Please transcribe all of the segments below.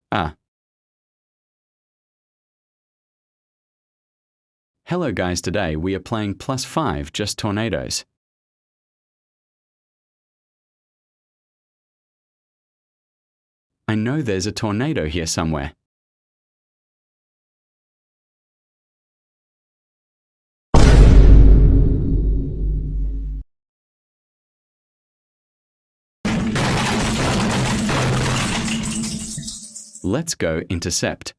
Ah. Hello guys, today we are playing +5 just tornadoes. I know there's a tornado here somewhere. Let's go intercept.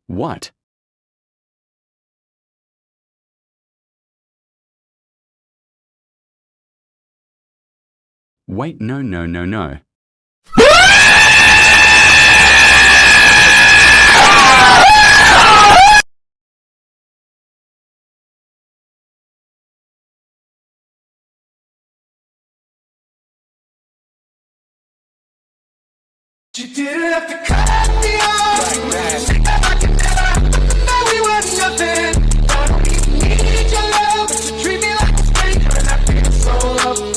What? Wait, no. You didn't have to cut me off like that. I can never know we were nothing. I don't even need your love, but you treat me like a stranger, and I feel so loved.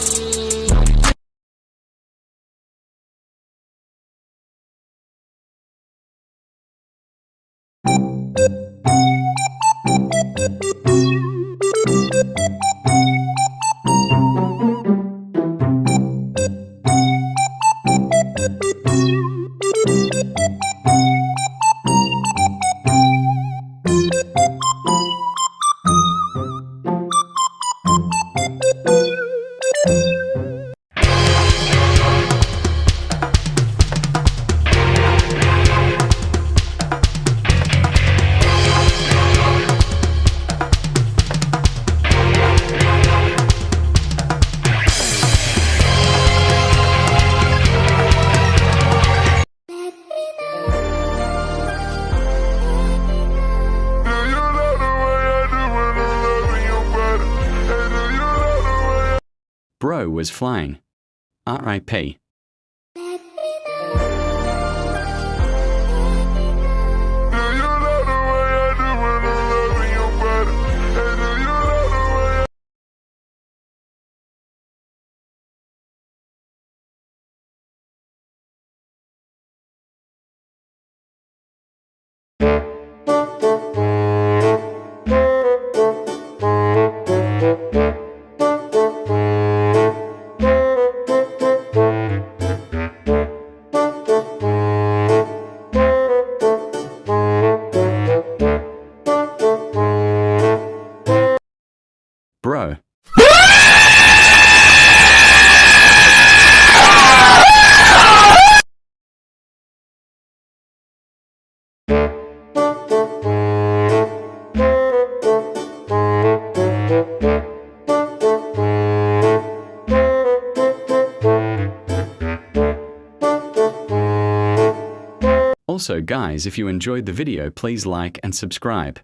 Bro was flying. R.I.P. Bro. Also guys, if you enjoyed the video, please like and subscribe.